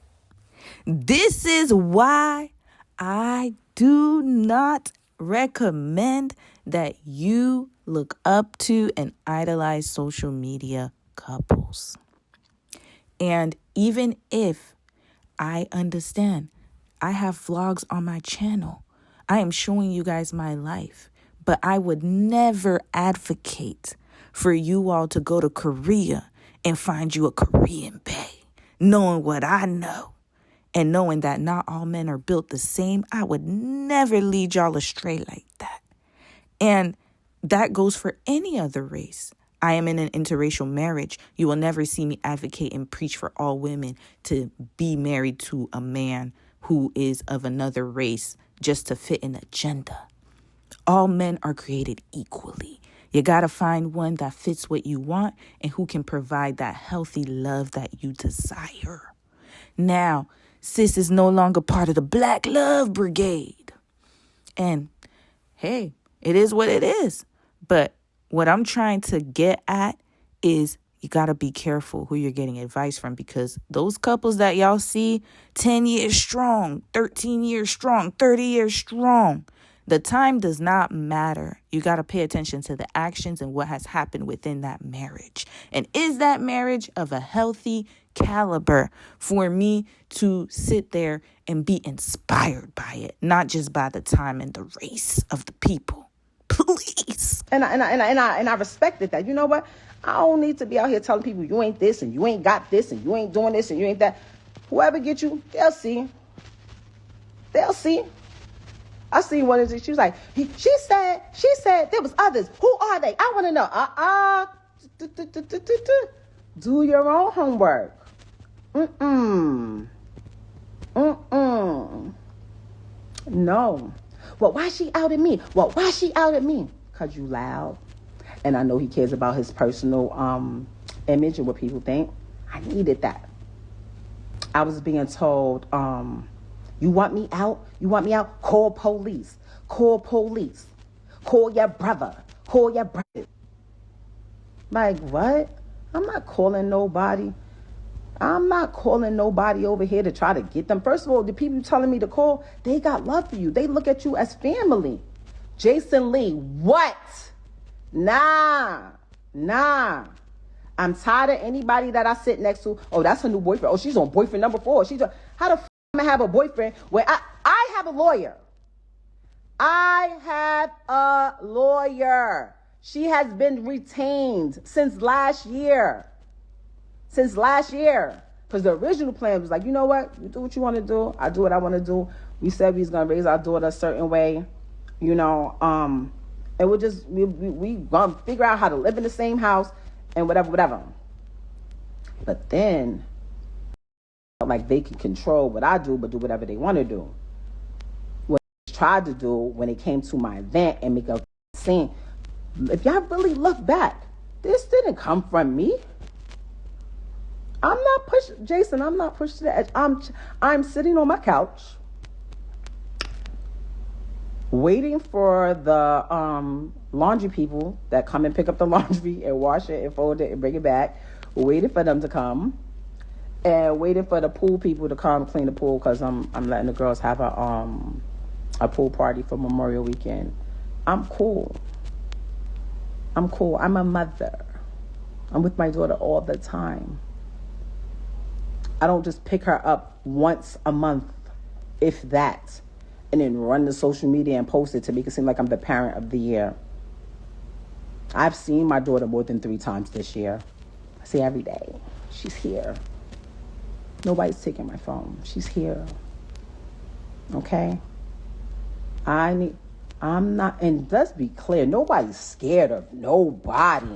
This is why I do not recommend that you look up to and idolize social media couples. And even if I understand, I have vlogs on my channel. I am showing you guys my life. But I would never advocate for you all to go to Korea and find you a Korean bae. Knowing what I know and knowing that not all men are built the same, I would never lead y'all astray like that. And that goes for any other race. I am in an interracial marriage. You will never see me advocate and preach for all women to be married to a man who is of another race just to fit an agenda. All men are created equally. You got to find one that fits what you want and who can provide that healthy love that you desire. Now, sis is no longer part of the Black Love Brigade. And hey, it is what it is. But what I'm trying to get at is you got to be careful who you're getting advice from, because those couples that y'all see 10 years strong, 13 years strong, 30 years strong, the time does not matter. You got to pay attention to the actions and what has happened within that marriage. And is that marriage of a healthy caliber for me to sit there and be inspired by it, not just by the time and the race of the people? Please. And I respected that. You know what? I don't need to be out here telling people you ain't this and you ain't got this and you ain't doing this and you ain't that. Whoever get you, they'll see. They'll see. I seen one of these. She was like, she said there was others. Who are they? I want to know. Do your own homework. No. Well, why she outed me? Well, why she outed me? Because you loud. And I know he cares about his personal image and what people think. I needed that. I was being told, you want me out? You want me out? Call police. Call police. Call your brother. Call your brother. Like, what? I'm not calling nobody. I'm not calling nobody over here to try to get them. First of all, the people telling me to call, they got love for you. They look at you as family. Jason Lee, what? Nah. I'm tired of anybody that I sit next to. Oh, that's her new boyfriend. Oh, she's on boyfriend number 4. How the f am I have a boyfriend when I have a lawyer? I have a lawyer. She has been retained since last year. Because the original plan was like, you know what? You do what you want to do. I do what I want to do. We said we was going to raise our daughter a certain way, you know, and we going to figure out how to live in the same house and whatever. But then, like, they can control what I do, but do whatever they want to do. What they tried to do when it came to my event and make a scene, if y'all really look back, this didn't come from me. I'm not pushed to the edge. I'm sitting on my couch waiting for the laundry people that come and pick up the laundry and wash it and fold it and bring it back, waiting for them to come, and waiting for the pool people to come clean the pool, because I'm letting the girls have a pool party for Memorial Weekend. I'm cool. I'm a mother. I'm with my daughter all the time. I don't just pick her up once a month, if that, and then run to social media and post it to make it seem like I'm the parent of the year. I've seen my daughter more than 3 times this year. I see her every day. She's here. Nobody's taking my phone. She's here. Okay? I'm not, and let's be clear, nobody's scared of nobody.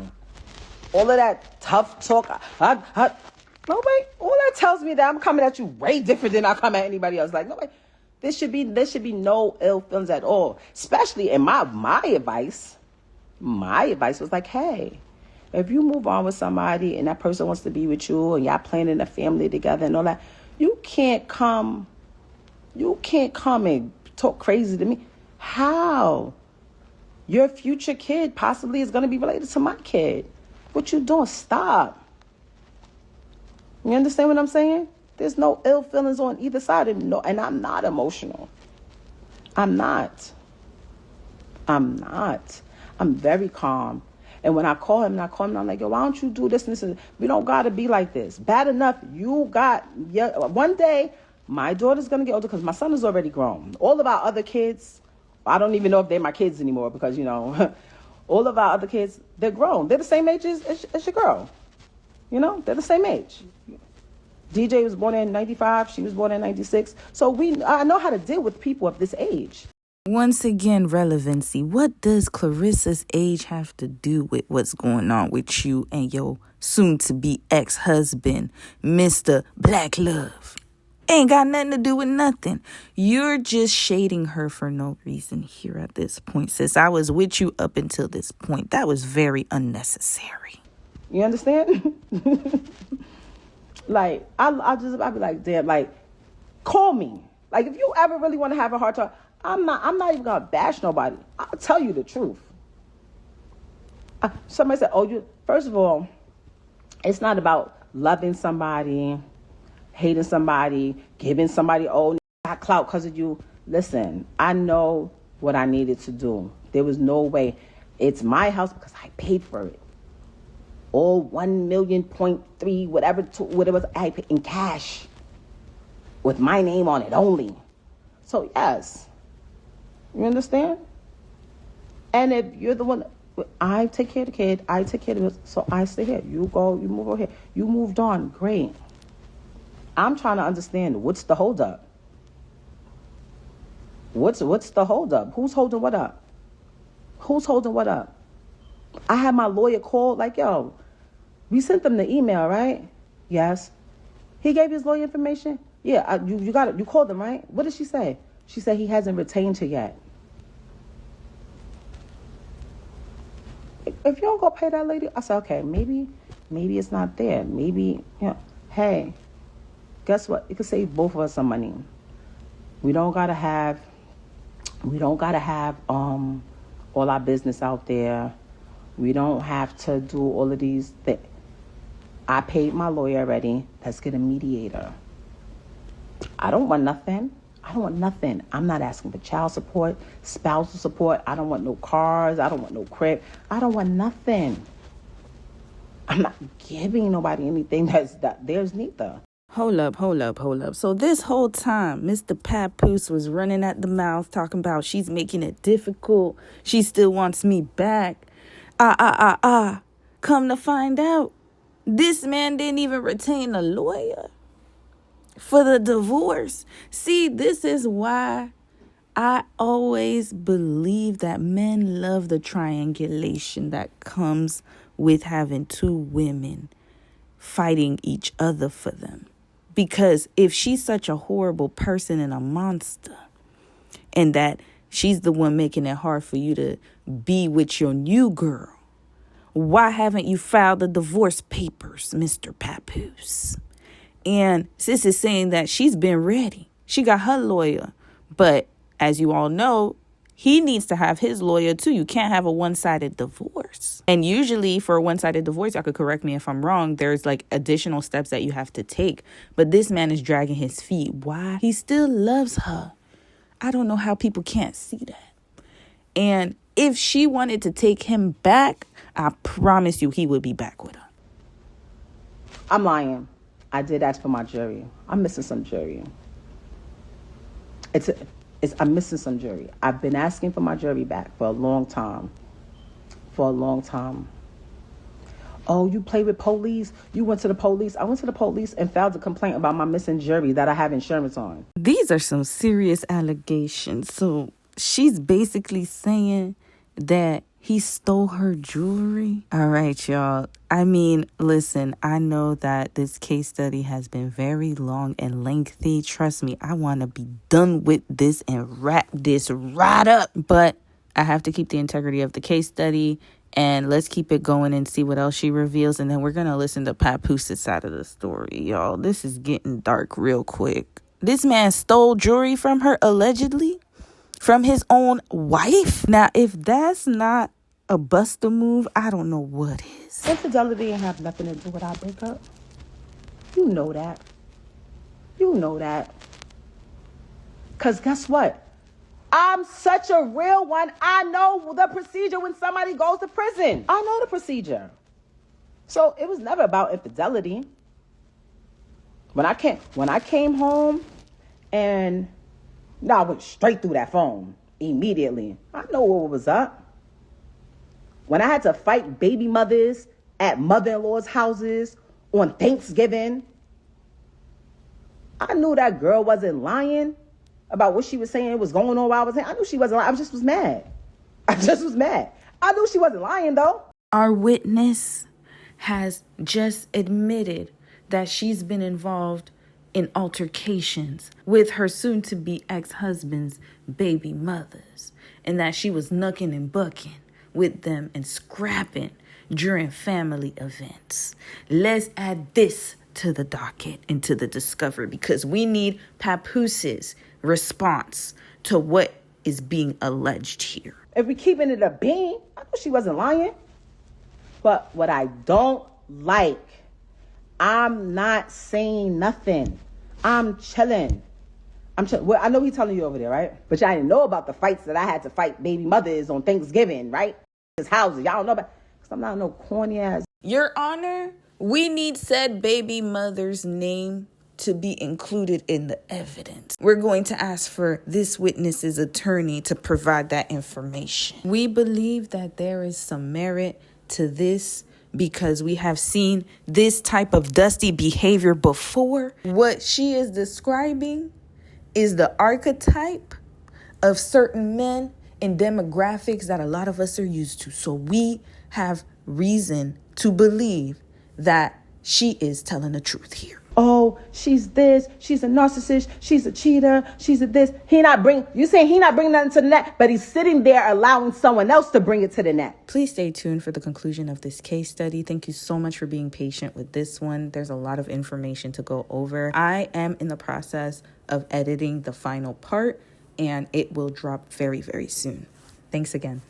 All of that tough talk, nobody, all that tells me that I'm coming at you way different than I come at anybody else. Like, nobody, there should be no ill feelings at all. Especially in my advice was like, hey, if you move on with somebody and that person wants to be with you and y'all planning a family together and all that, you can't come and talk crazy to me. How? Your future kid possibly is going to be related to my kid. What you doing? Stop. You understand what I'm saying? There's no ill feelings on either side. And I'm not emotional. I'm not. I'm very calm. And when I call him, I'm like, yo, why don't you do this and this? And we don't got to be like this. Bad enough, one day, my daughter's going to get older because my son is already grown. All of our other kids, I don't even know if they're my kids anymore because, all of our other kids, they're grown. They're the same age as your girl. They're the same age. DJ was born in 95. She was born in 96. So I know how to deal with people of this age. Once again, relevancy. What does Clarissa's age have to do with what's going on with you and your soon-to-be ex-husband, Mr. Black Love? Ain't got nothing to do with nothing. You're just shading her for no reason here at this point, sis. I was with you up until this point. That was very unnecessary. You understand? Like, I'll be like, damn, like, call me. Like, if you ever really want to have a hard talk, I'm not even going to bash nobody. I'll tell you the truth. Somebody said, first of all, it's not about loving somebody, hating somebody, giving somebody, got clout because of you. Listen, I know what I needed to do. There was no way. It's my house because I paid for it. All 1.3 million, whatever it was, I paid in cash with my name on it only. So yes, you understand? And if you're the one, I take care of the kid, I take care of it, so I stay here. You go, you move over here. You moved on, great. I'm trying to understand what's the holdup. What's the holdup? Who's holding what up? Who's holding what up? I had my lawyer call, like, yo, we sent them the email, right? Yes. He gave his lawyer information? Yeah, you got it. You called them, right? What did she say? She said he hasn't retained her yet. If you don't go pay that lady, I said, okay, maybe it's not there. Maybe, hey, guess what? It could save both of us some money. We don't gotta have all our business out there. We don't have to do all of these things. I paid my lawyer already. Let's get a mediator. I don't want nothing. I'm not asking for child support, spousal support. I don't want no cars. I don't want no crib. I don't want nothing. I'm not giving nobody anything that there's neither. Hold up. So this whole time, Mr. Papoose was running at the mouth talking about she's making it difficult. She still wants me back. Come to find out, this man didn't even retain a lawyer for the divorce. See, this is why I always believe that men love the triangulation that comes with having two women fighting each other for them. Because if she's such a horrible person and a monster, and that she's the one making it hard for you to be with your new girl, why haven't you filed the divorce papers, Mr. Papoose? And sis is saying that she's been ready. She got her lawyer. But as you all know, he needs to have his lawyer too. You can't have a one-sided divorce. And usually for a one-sided divorce, y'all could correct me if I'm wrong, there's like additional steps that you have to take. But this man is dragging his feet. Why? He still loves her. I don't know how people can't see that. And if she wanted to take him back, I promise you he would be back with her. I'm lying. I did ask for my jury. I'm missing some jury. I'm missing some jury. I've been asking for my jury back for a long time. Oh, you play with police? You went to the police? I went to the police and filed a complaint about my missing jury that I have insurance on. These are some serious allegations. So she's basically saying that he stole her jewelry. All right, y'all. I mean, listen, I know that this case study has been very long and lengthy. Trust me, I want to be done with this and wrap this right up. But I have to keep the integrity of the case study. And let's keep it going and see what else she reveals. And then we're going to listen to Papoose's side of the story, y'all. This is getting dark real quick. This man stole jewelry from her, allegedly, from his own wife. Now, if that's not a buster move, I don't know what is. Infidelity ain't have nothing to do with our breakup. You know that. Because guess what? I'm such a real one. I know the procedure when somebody goes to prison. I know the procedure. So it was never about infidelity. When I came home and I went straight through that phone immediately. I know what was up. When I had to fight baby mothers at mother-in-law's houses on Thanksgiving, I knew that girl wasn't lying about what she was saying was going on while I was saying. I knew she wasn't lying. I just was mad. I knew she wasn't lying, though. Our witness has just admitted that she's been involved in altercations with her soon-to-be ex-husband's baby mothers, and that she was knucking and bucking with them and scrapping during family events. Let's add this to the docket and to the discovery, because we need Papoose's response to what is being alleged here. If we keeping it a bean, I knew she wasn't lying. But what I don't like, I'm not saying nothing. I'm chilling. Well, I know he's telling you over there, right? But y'all didn't know about the fights that I had to fight baby mothers on Thanksgiving, right? His houses. Y'all don't know about, because I'm not no corny ass. Your Honor, we need said baby mother's name to be included in the evidence. We're going to ask for this witness's attorney to provide that information. We believe that there is some merit to this because we have seen this type of dusty behavior before. What she is describing is the archetype of certain men and demographics that a lot of us are used to. So we have reason to believe that she is telling the truth here. Oh, she's this, she's a narcissist, she's a cheater, she's a this. You saying he not bringing nothing to the net, but he's sitting there allowing someone else to bring it to the net. Please stay tuned for the conclusion of this case study. Thank you so much for being patient with this one. There's a lot of information to go over. I am in the process of editing the final part, and it will drop very, very soon. Thanks again.